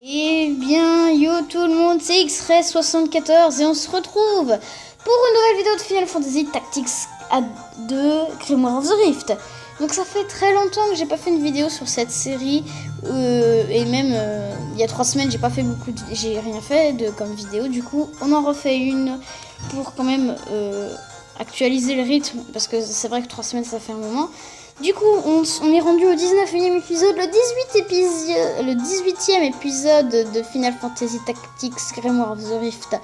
Eh bien, yo tout le monde, c'est X-Ray74 et on se retrouve pour une nouvelle vidéo de Final Fantasy Tactics A2 Grimoire of the Rift. Donc ça fait très longtemps que j'ai pas fait une vidéo sur cette série et même il y a 3 semaines j'ai rien fait comme vidéo. Du coup, on en refait une pour quand même actualiser le rythme parce que c'est vrai que 3 semaines ça fait un moment. Du coup, on est rendu au 19e épisode, le 18e épisode de Final Fantasy Tactics Grimoire of the Rift.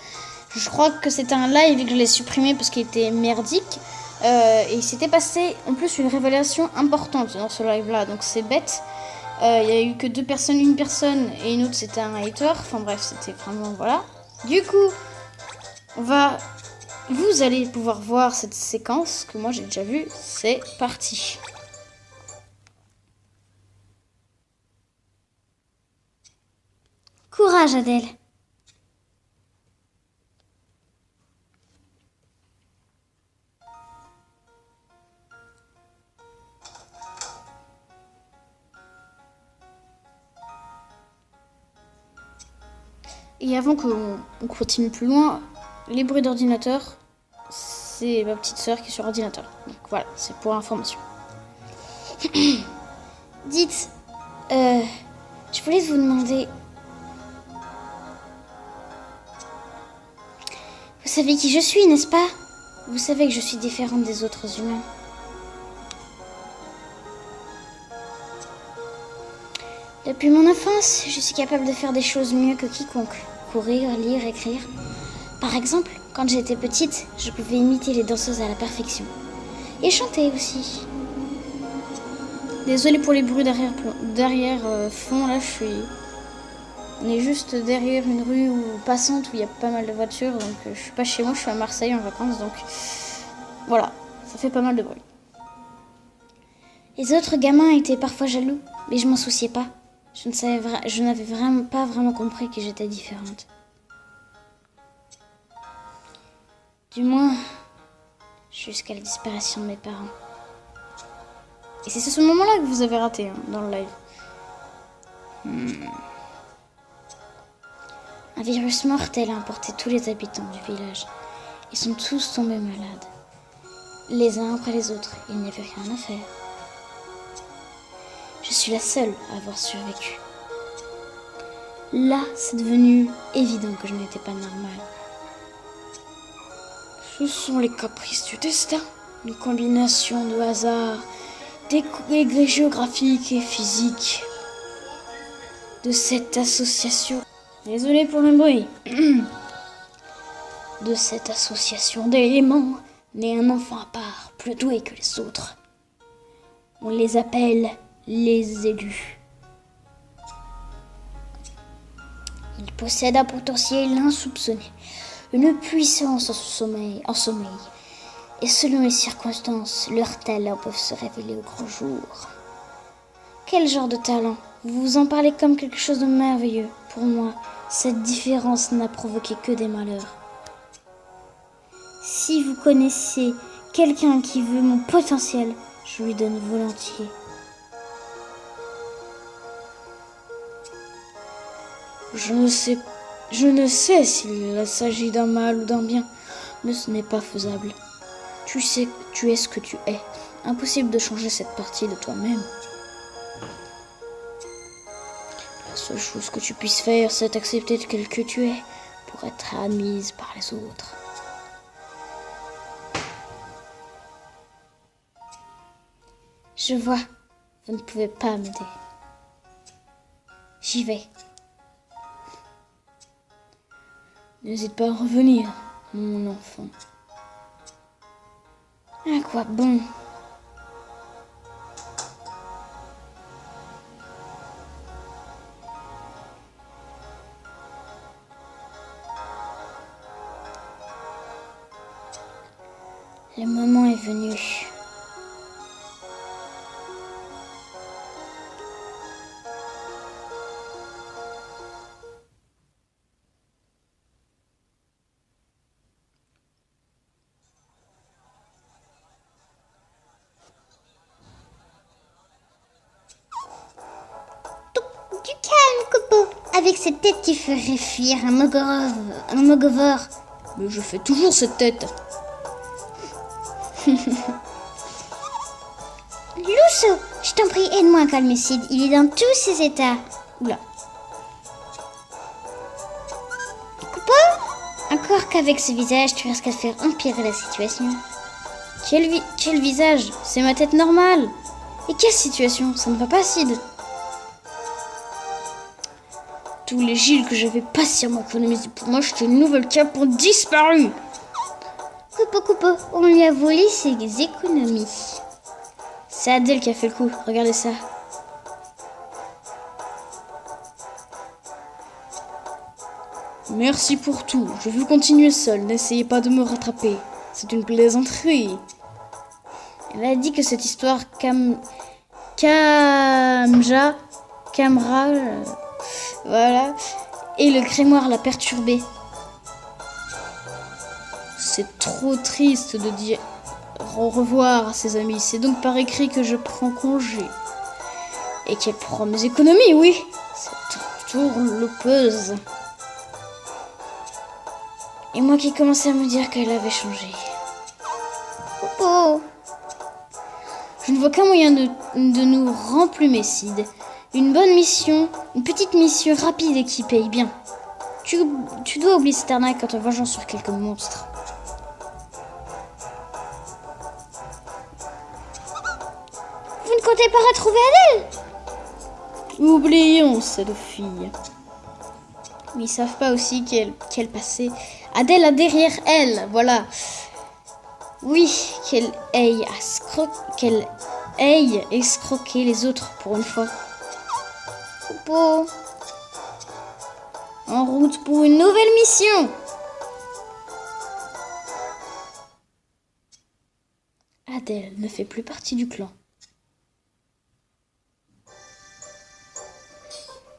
Je crois que c'était un live et que je l'ai supprimé parce qu'il était merdique. Et il s'était passé en plus une révélation importante dans ce live-là, donc c'est bête. Il n'y a eu que deux personnes, une personne et une autre c'était un hater. Enfin bref, c'était vraiment voilà. Du coup, vous allez pouvoir voir cette séquence que moi j'ai déjà vue. C'est parti. Courage, Adèle. Et avant qu'on continue plus loin, les bruits d'ordinateur, c'est ma petite sœur qui est sur ordinateur. Donc voilà, c'est pour information. Dites, je voulais vous demander... Vous savez qui je suis, n'est-ce pas? Vous savez que je suis différente des autres humains. Depuis mon enfance, je suis capable de faire des choses mieux que quiconque. Courir, lire, écrire. Par exemple, quand j'étais petite, je pouvais imiter les danseuses à la perfection. Et chanter aussi. Désolée pour les bruits derrière fond, là on est juste derrière une rue passante où il y a pas mal de voitures, donc je suis pas chez moi, je suis à Marseille en vacances, donc voilà, ça fait pas mal de bruit. Les autres gamins étaient parfois jaloux, mais je m'en souciais pas. Je n'avais pas vraiment compris que j'étais différente. Du moins, jusqu'à la disparition de mes parents. Et c'est ce moment-là que vous avez raté dans le live. Un virus mortel a emporté tous les habitants du village. Ils sont tous tombés malades. Les uns après les autres, il n'y avait rien à faire. Je suis la seule à avoir survécu. Là, c'est devenu évident que je n'étais pas normale. Ce sont les caprices du destin. Une combinaison de hasard, degrés géographiques et physiques. De cette association... Désolée pour le bruit. De cette association d'éléments, naît un enfant à part, plus doué que les autres. On les appelle les élus. Ils possèdent un potentiel insoupçonné, une puissance en sommeil. Et selon les circonstances, leurs talents peuvent se révéler au grand jour. Quel genre de talent? Vous vous en parlez comme quelque chose de merveilleux. Pour moi, cette différence n'a provoqué que des malheurs. Si vous connaissez quelqu'un qui veut mon potentiel, je lui donne volontiers. Je ne sais s'il s'agit d'un mal ou d'un bien, mais ce n'est pas faisable. Tu sais, tu es ce que tu es. Impossible de changer cette partie de toi-même. La seule chose que tu puisses faire, c'est accepter tel que tu es pour être admise par les autres. Je vois, vous ne pouvez pas m'aider. J'y vais. N'hésite pas à revenir, mon enfant. À quoi bon? Le moment est venu. Du calme, Copo. avec cette tête qui ferait fuir un mogorov. Mais je fais toujours cette tête. Lousso, je t'en prie, aide-moi à calmer Sid. Il est dans tous ses états. Oula. Coupeau, encore qu'avec ce visage, tu risques de faire empirer la situation. Quel visage? C'est ma tête normale. Et quelle situation? Ça ne va pas, Sid. Tous les Gilles que j'avais patiemment économisés pour m'acheter une nouvelle cape ont disparu. Coupeau, on lui a volé ses économies. C'est Adèle qui a fait le coup. Regardez ça. Merci pour tout. Je veux continuer seul. N'essayez pas de me rattraper. C'est une plaisanterie. Elle a dit que cette histoire voilà, et le grimoire l'a perturbée. C'est trop triste de dire au revoir à ses amis. C'est donc par écrit que je prends congé. Et qu'elle prend mes économies, oui. C'est tourloupeuse. Et moi qui commençais à me dire qu'elle avait changé. Oh, Je ne vois qu'un moyen de nous remplumer, Sid. Une bonne mission, une petite mission rapide et qui paye bien. Tu dois oublier cette arnaque en te vengeant sur quelques monstres. vous ne comptez pas retrouver Adèle? Oublions cette fille. Mais ils savent pas aussi qu'elle passait. Adèle a derrière elle, voilà. Oui, qu'elle aille escroquer les autres pour une fois. Coupeau, En route pour une nouvelle mission. Adèle ne fait plus partie du clan.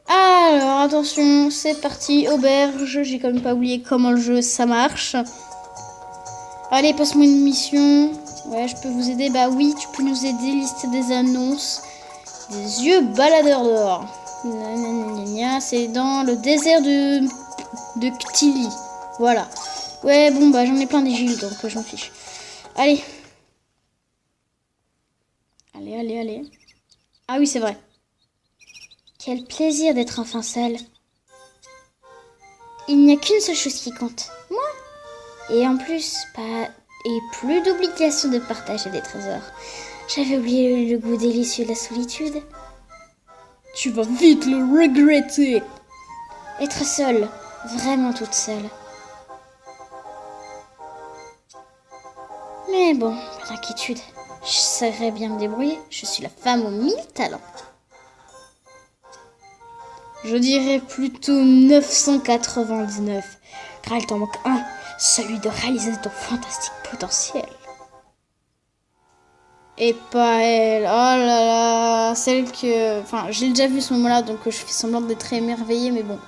Alors, attention, c'est parti, auberge. J'ai quand même pas oublié comment le jeu, ça marche. Allez, passe-moi une mission. Ouais, je peux vous aider. Bah oui, tu peux nous aider. Liste des annonces. Des yeux baladeurs dehors. C'est dans le désert de Ctili. Voilà. Ouais, bon, bah j'en ai plein des Gilles, donc je m'en fiche. Allez. Allez. Ah oui, c'est vrai. quel plaisir d'être enfin seule. Il n'y a qu'une seule chose qui compte, moi. Et en plus, plus d'obligation de partager des trésors. J'avais oublié le goût délicieux de la solitude. Tu vas vite le regretter. Être seule, vraiment toute seule. Mais bon, pas d'inquiétude. Je saurais bien me débrouiller. Je suis la femme aux 1000 talents. Je dirais plutôt 999. Car il t'en manque un, celui de réaliser ton fantastique potentiel. Et pas elle. Oh là là, celle que... Enfin, j'ai déjà vu ce moment-là, donc je fais semblant d'être émerveillée, mais bon.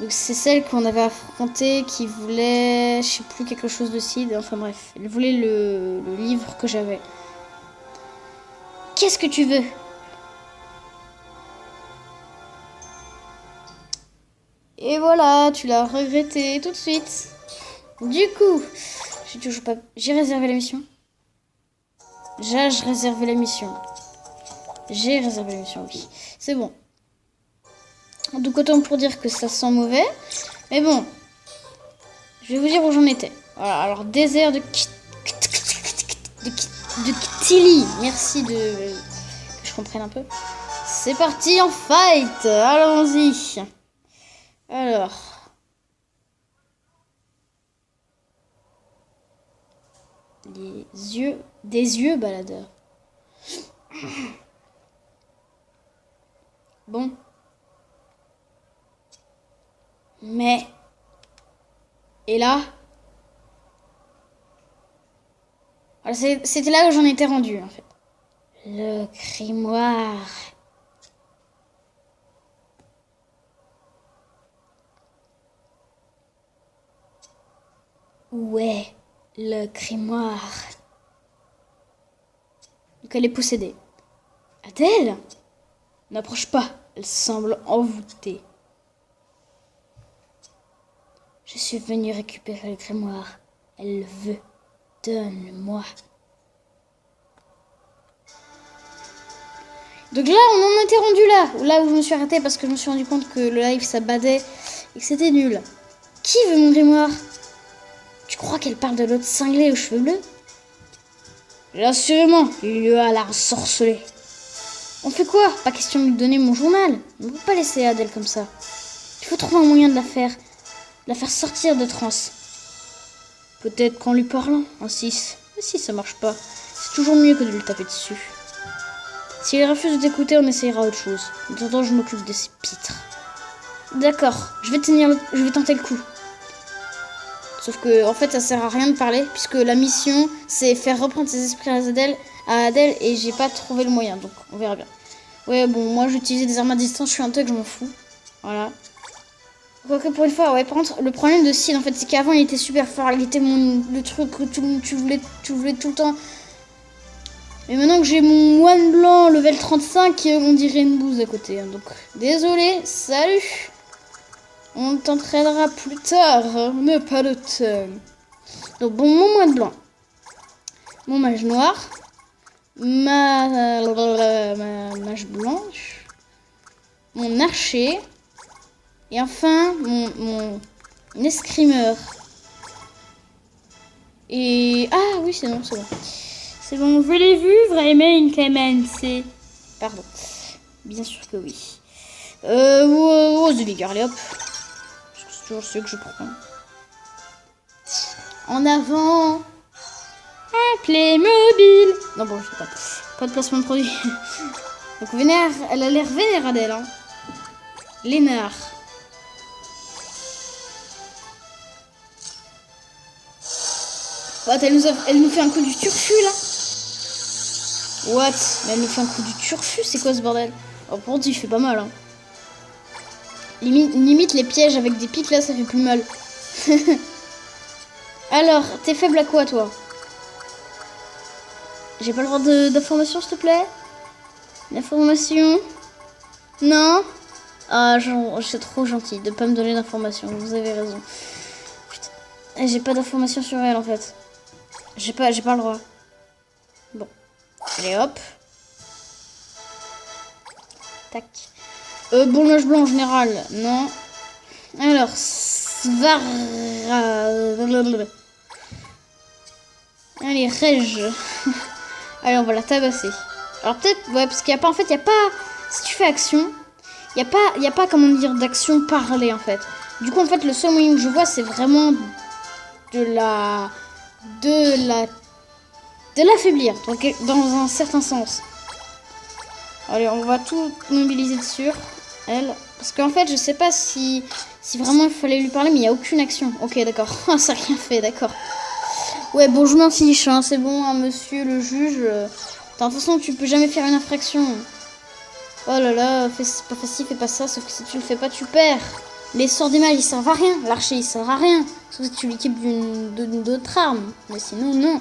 Donc c'est celle qu'on avait affrontée, qui voulait, je sais plus, quelque chose de Sid. Enfin bref, elle voulait le livre que j'avais. Qu'est-ce que tu veux? Et voilà, tu l'as regretté tout de suite. Du coup, j'ai réservé la mission. J'ai réservé la mission. J'ai réservé la mission, oui. C'est bon. Donc autant pour dire que ça sent mauvais. Mais bon, je vais vous dire où j'en étais. Voilà, alors désert de Ctili. Merci que je comprenne un peu. C'est parti en fight. Allons-y. Alors. Des yeux baladeurs. Bon. Mais. Et là. Alors c'était là où j'en étais rendu en fait. Le grimoire. Où est le grimoire? Donc elle est possédée. Adèle? N'approche pas, elle semble envoûtée. Je suis venue récupérer le grimoire. Elle le veut. Donne-moi. Donc là, on en était rendu là où je me suis arrêtée parce que je me suis rendu compte que le live ça badait et que c'était nul. Qui veut mon grimoire? Tu crois qu'elle parle de l'autre cinglé aux cheveux bleus? Assurément, il lui a l'air sorcelé. On fait quoi? Pas question de lui donner mon journal. On ne peut pas laisser Adèle comme ça. Il faut trouver un moyen de la faire sortir de transe. Peut-être qu'en lui parlant, un 6. Mais si ça marche pas, c'est toujours mieux que de lui taper dessus. S'il refuse de t'écouter, on essayera autre chose. En attendant, je m'occupe de ces pitres. D'accord, je vais tenter le coup. Sauf que, en fait, ça sert à rien de parler, puisque la mission, c'est faire reprendre ses esprits à Adèle, et j'ai pas trouvé le moyen, donc on verra bien. Ouais, bon, moi, j'utilisais des armes à distance, je suis un thug, je m'en fous. Voilà. Quoique, pour une fois, ouais, par contre, le problème de Sid, en fait, c'est qu'avant, il était super fort, il était le truc que tu voulais tout le temps. Et maintenant que j'ai mon moine blanc level 35, on dirait une bouse à côté. Hein, donc, désolé, salut. On t'entraînera plus tard, mais pas de temps. Donc, bon, mon moine blanc. Mon mage noir. Ma mage blanche. Mon archer. Et enfin, mon escrimeur. Et... Ah oui, c'est bon, c'est bon. C'est bon, je l'ai vu, vraiment, Clémence. Pardon. Bien sûr que oui. Rose de Ligar, allez hop. C'est toujours ce que je prends. En avant. Un Playmobil. Non, bon, je sais pas. Pas de placement de produit. Donc, vénère, elle a l'air vénère, Adèle. Hein. Lénard. What, elle nous fait un coup du turfu, là. What? Mais elle nous fait un coup du turfu, c'est quoi ce bordel? Oh, pour dire, il fait pas mal, hein. Limite, les pièges avec des pics, là, ça fait plus mal. Alors, t'es faible à quoi, toi? J'ai pas le droit d'information, s'il te plaît? D'information? Non? Ah, c'est trop gentil de pas me donner d'informations, vous avez raison. Putain. J'ai pas d'informations sur elle, en fait. J'ai pas le droit. Bon. Allez, hop. Tac. Bon, l'âge blanc en général, non. Alors, Svara... Allez, Rège. Allez, on va la tabasser. Alors peut-être, ouais, parce qu'il n'y a pas, en fait, il n'y a pas... Si tu fais action, il n'y a pas, comment dire, d'action parlée, en fait. Du coup, en fait, le seul moyen que je vois, c'est vraiment de l'affaiblir, donc dans un certain sens. Allez, on va tout mobiliser dessus, elle. Parce qu'en fait, je sais pas si vraiment il fallait lui parler, mais il n'y a aucune action. Ok, d'accord. Ça n'a rien fait, d'accord. Ouais, bon, je m'en fiche, hein, c'est bon, hein, monsieur le juge. De toute façon, tu peux jamais faire une infraction. Oh là là, c'est pas facile, fais pas ça, sauf que si tu le fais pas, tu perds. Les sorts des mages, ils servent à rien. L'archer, il sert à rien. Sauf si tu l'équipes d'une autre arme. Mais sinon, non.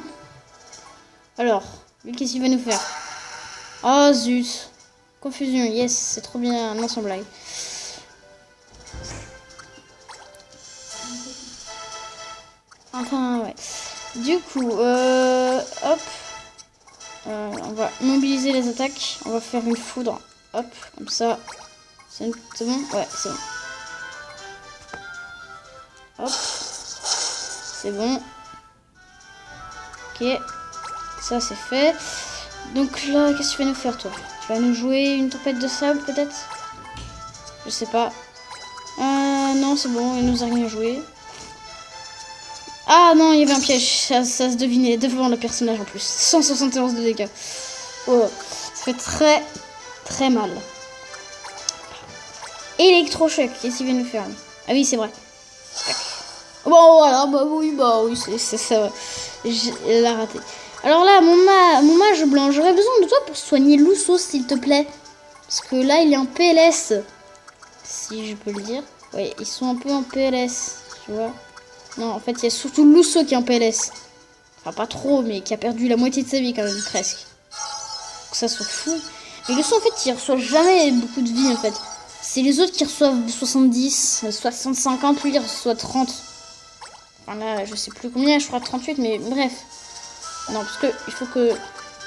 Alors, lui, qu'est-ce qu'il va nous faire? Oh, zut. Confusion, yes, c'est trop bien. Non, sans blague. Enfin, ouais. Du coup, hop. On va mobiliser les attaques. On va faire une foudre. Hop, comme ça. C'est bon? Ouais, c'est bon. Hop. C'est bon. Ok. Ça, c'est fait. Donc là, qu'est-ce que tu vas nous faire, toi? Tu vas nous jouer une tempête de sable, peut-être? Je sais pas. Non, c'est bon, il nous a rien joué. Ah non, il y avait un piège. Ça se devinait devant le personnage en plus. 171 de dégâts. Oh, ça fait très, très mal. Électrochoc, qu'est-ce qu'il va nous faire? Ah oui, c'est vrai. Bon, voilà, bah oui, c'est ça. Elle a raté. Alors là, mon mage blanc, j'aurais besoin de toi pour soigner Loussos, s'il te plaît. Parce que là, il est en PLS. Si je peux le dire. Ouais, ils sont un peu en PLS, tu vois. Non, en fait, il y a surtout Loussos qui est en PLS. Enfin, pas trop, mais qui a perdu la moitié de sa vie, quand même, presque. Donc ça s'en fout. Mais Loussos, en fait, il reçoit jamais beaucoup de vie, en fait. C'est les autres qui reçoivent 70, 60, 50, lui, il reçoit 30. Enfin là, je sais plus combien, je crois 38, mais bref. Non, parce que il faut qu'il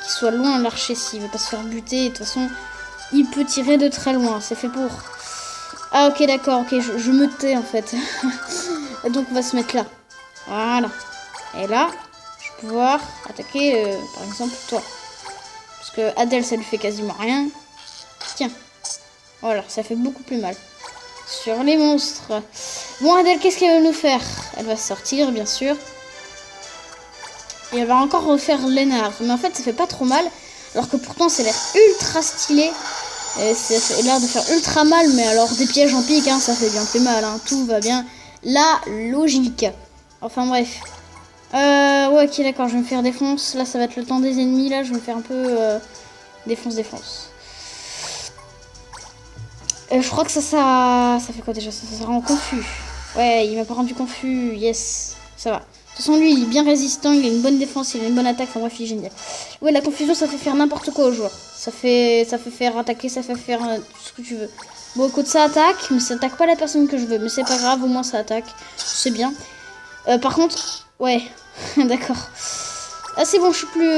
soit loin l'archer s'il veut pas se faire buter. De toute façon, il peut tirer de très loin, c'est fait pour. Ah ok, d'accord, ok, je me tais en fait. Donc on va se mettre là. Voilà. Et là, je vais pouvoir attaquer, par exemple, toi. Parce que Adèle, ça lui fait quasiment rien. Tiens. Voilà, ça fait beaucoup plus mal. Sur les monstres. Bon, Adèle, qu'est-ce qu'elle va nous faire? Elle va sortir, bien sûr. Et elle va encore refaire Lénard. Mais en fait, ça fait pas trop mal. Alors que pourtant, ça a l'air ultra stylé. Et ça a l'air de faire ultra mal. Mais alors, des pièges en pique, hein, ça fait bien plus mal. Hein. Tout va bien. La logique. Enfin, bref. Ouais, ok, d'accord, je vais me faire défonce. Là, ça va être le temps des ennemis. Là, je vais me faire un peu défonce. Je crois que ça fait quoi déjà? Ça rend confus. Ouais, il m'a pas rendu confus. Yes, ça va. De toute façon, lui, il est bien résistant, il a une bonne défense, il a une bonne attaque. Enfin bref, il est génial. Ouais, la confusion, ça fait faire n'importe quoi aux joueurs. Ça fait faire attaquer, ça fait faire tout ce que tu veux. Bon, écoute, ça attaque, mais ça attaque pas la personne que je veux. Mais c'est pas grave, au moins ça attaque. C'est bien. Par contre, ouais, d'accord. Ah, c'est bon, je suis plus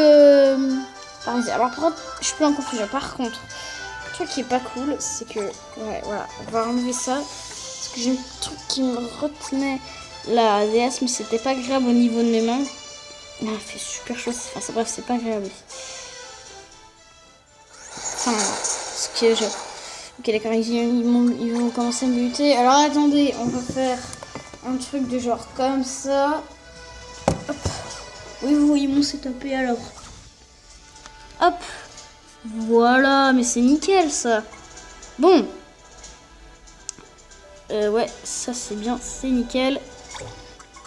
paralysée. Alors, par contre, je suis plus en confusion. Par contre, le truc qui est pas cool, c'est que, ouais, voilà, on va enlever ça. Parce que j'ai un truc qui me retenait la déesse, mais c'était pas agréable au niveau de mes mains. Ah, il fait super chaud. Enfin, bref, c'est pas agréable. Enfin, ce que je... Ok, d'accord, ils vont commencer à me buter. Alors, attendez, on va faire un truc de genre comme ça. Hop. Oui, ils m'ont s'est tapé alors. Hop. Voilà, mais c'est nickel ça. Bon. Ouais, ça c'est bien, c'est nickel.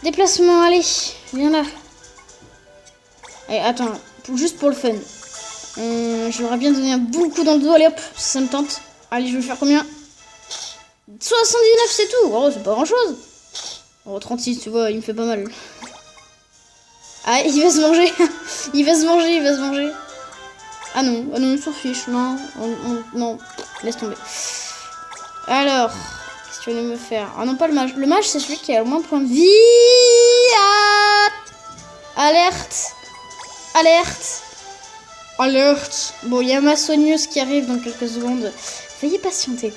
Déplacement, allez, viens là. Allez, attends, juste pour le fun. Je leur ai bien donné un bon coup dans le dos, allez hop, ça me tente. Allez, je vais faire combien? 79, c'est tout. Oh, c'est pas grand chose. Oh, 36, tu vois, il me fait pas mal. Ah, il va se manger. il va se manger. Ah non, il s'en fiche. Non, non, laisse tomber. Alors, qu'est-ce que tu veux me faire? Ah non, pas le mage. Le mage, c'est celui qui a le moins de points de vie. Alerte. Bon, il y a ma soigneuse qui arrive dans quelques secondes. Veuillez patienter.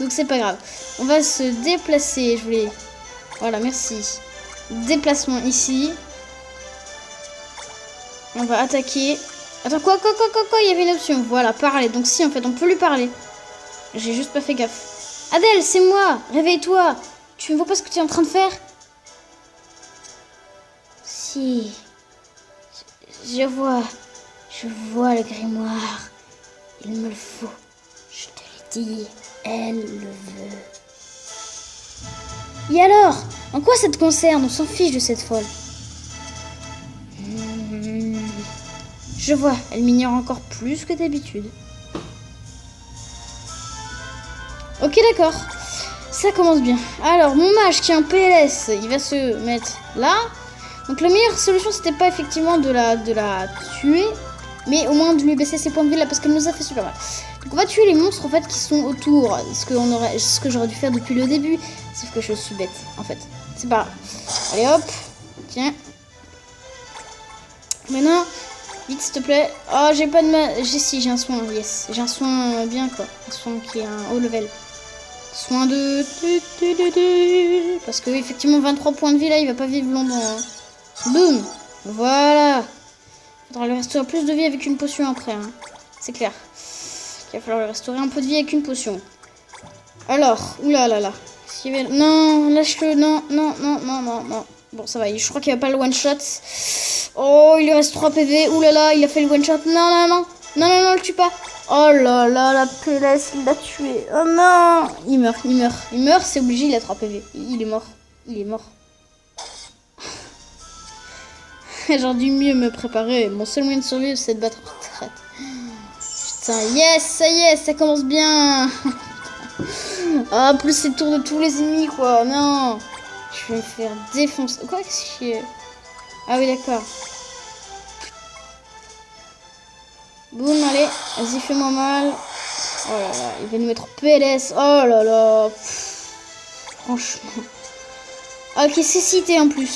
Donc, c'est pas grave. On va se déplacer. Voilà, merci. Déplacement ici. On va attaquer. Attends, quoi, il y avait une option. Voilà, parler. Donc si, en fait, on peut lui parler. J'ai juste pas fait gaffe. Adèle, c'est moi. Réveille-toi. Tu ne vois pas ce que tu es en train de faire? Si. Je vois le grimoire. Il me le faut. Je te l'ai dit. Elle le veut. Et alors? En quoi ça te concerne? On s'en fiche de cette folle. Je vois, elle m'ignore encore plus que d'habitude. Ok, d'accord. Ça commence bien. Alors, mon mage qui est en PLS, il va se mettre là. Donc, la meilleure solution, c'était pas effectivement de la tuer, mais au moins de lui baisser ses points de vie là, parce qu'elle nous a fait super mal. Donc, on va tuer les monstres, en fait, qui sont autour. Ce que j'aurais dû faire depuis le début. Sauf que je suis bête, en fait. C'est pas grave. Allez, hop. Tiens. Maintenant... Vite, s'il te plaît. Oh, j'ai pas de mal. J'ai un soin. Yes. J'ai un soin bien, quoi. Un soin qui est un haut level. Soin de... Parce que, effectivement, 23 points de vie, là, il va pas vivre longtemps. Hein. Boum. Voilà. Il faudra lui restaurer plus de vie avec une potion après. Hein. C'est clair. Il va falloir lui restaurer un peu de vie avec une potion. Alors. Oulala. Non, lâche-le. Non. Bon, ça va. Je crois qu'il va pas le one-shot. Oh, il lui reste 3 PV. Ouh là là, il a fait le one shot. Non, le tue pas. Oh là là, la PLS, il l'a tué. Oh non. Il meurt, c'est obligé, il a 3 PV. Il est mort. J'aurais dû mieux me préparer. Mon seul moyen de survivre, c'est de battre en retraite. Putain, yes, ça y est, ça commence bien. Ah, plus c'est le tour de tous les ennemis, quoi. Non. Je vais me faire défoncer. Quoi, qu'est-ce que c'est? Ah oui, d'accord. Boum, allez. Vas-y, fais-moi mal. Oh là là, il va nous mettre PLS. Oh là là. Franchement. Ok, c'est cité en plus.